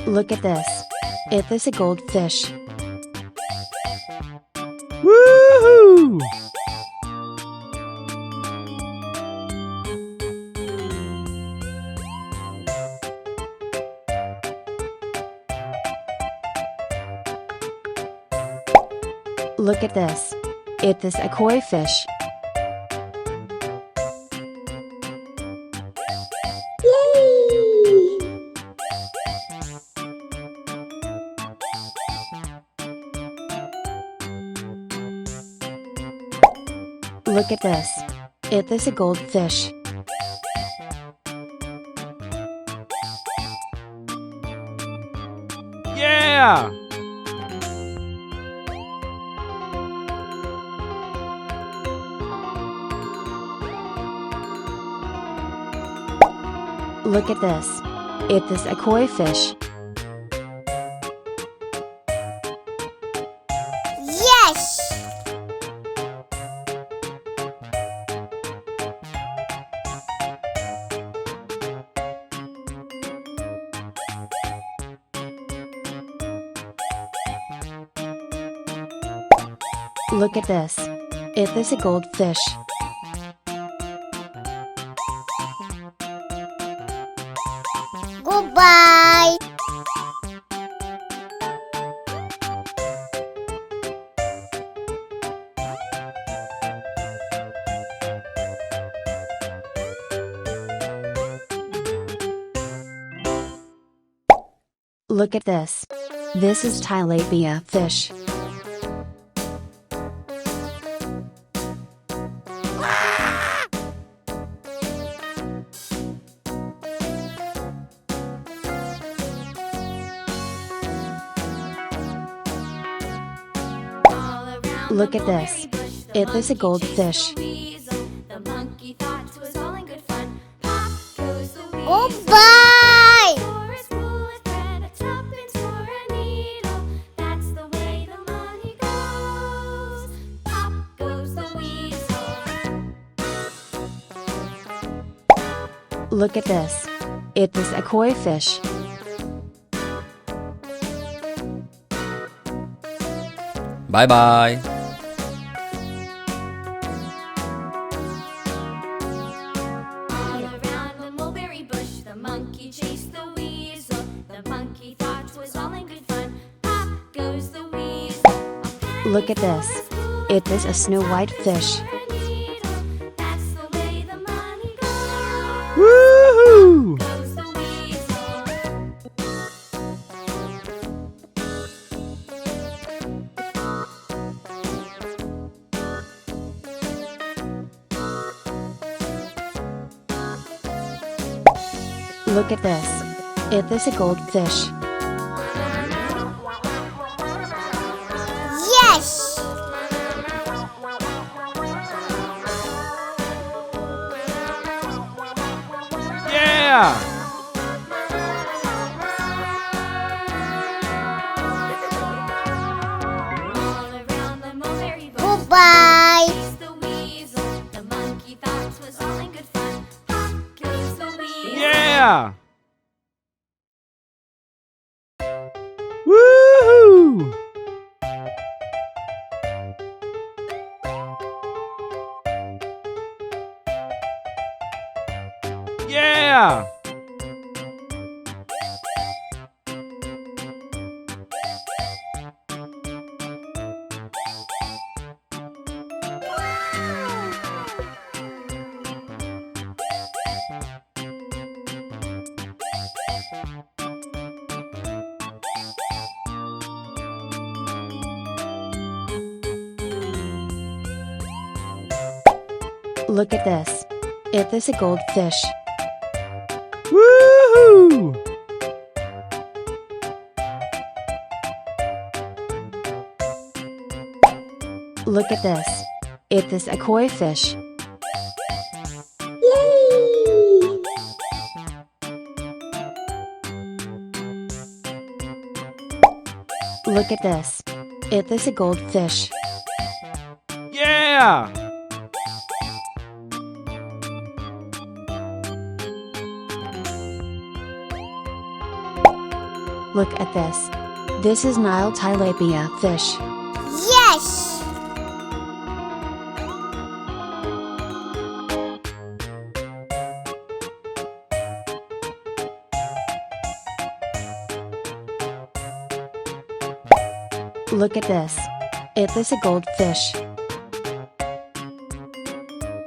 Look at this. It is a goldfish. Woohoo! Look at this. It is a koi fish. Look at this. It is a goldfish. Yeah! Look at this. It is a koi fish. Yes! Look at this. It is a goldfish. Goodbye! Look at this. This is tilapia fish. Look at this. It is a goldfish. Goodbye! Look at this. It is a koi fish. Bye bye. All around the mulberry bush, the monkey chased the weasel. The monkey thought 'twas all in good fun. Pop goes the weasel. Look at this. It is a snow white fish. That's the way the money goes. Woohoo! Goes the weasel. Look at this. It is a goldfish. Yes! Yeah! All around the mulberry bush, Goodbye! chased the weasel. The monkey thought 'twas all in good fun. Pop goes the weasel. Yeah! Woohoo! Yeah! Look at this. It is a goldfish. Woohoo! Look at this. It is a koi fish. Look at this. It is a goldfish. Yeah! Look at this. This is Nile tilapia fish. Yes! Look at this. It is a goldfish.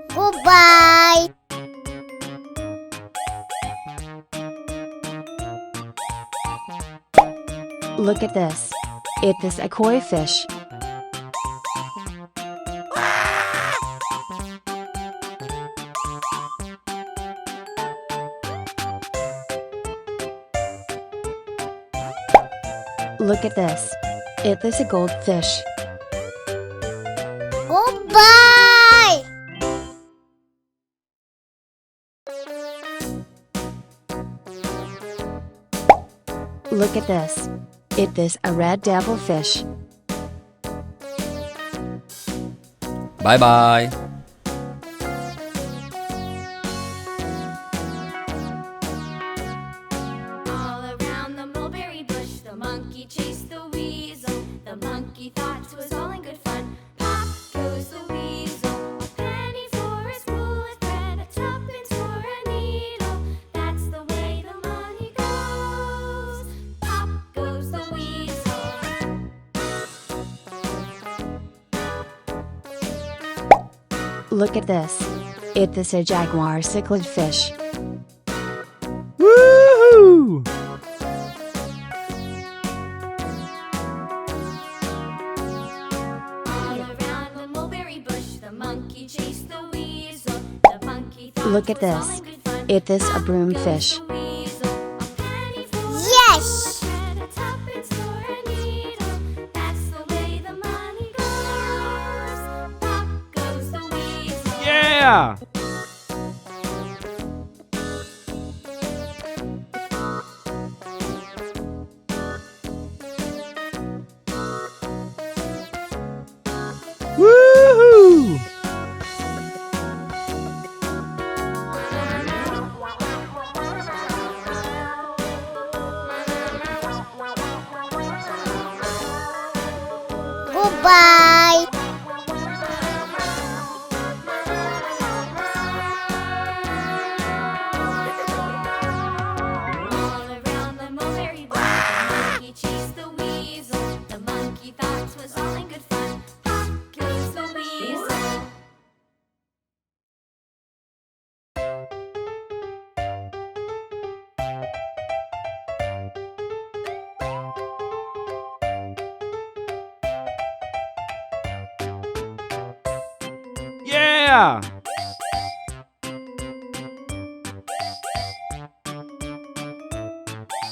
Goodbye! Look at this. It is a koi fish. Look at this. It is a goldfish. Goodbye! Look at this. It is a red devilfish. Bye bye. All around the mulberry bush, the monkey chased the weasel. The monkey thought 'twas all in good fun. Pop goes the weasel. A penny for his wool and thread, a tuppence for a needle. That's the way the money goes. Pop goes the weasel. Look at this. It is a jaguar cichlid fish. Woohoo! All around the mulberry bush, the monkey chased the weasel. The monkey thought Look at 'twas all this. in good fun. It is a Pop broomfish. goes the weasel. A penny for Yes! and a tuppence for a needle. That's the way the money goes. Pop goes the weasel. Yeah! Woohoo! Goodbye! All around the mulberry bush, the monkey chased the weasel. The monkey thought 'twas all in good fun. Pop goes the weasel. Yeah!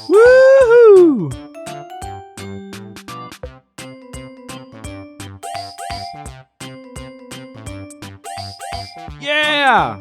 Woohoo! Yeah!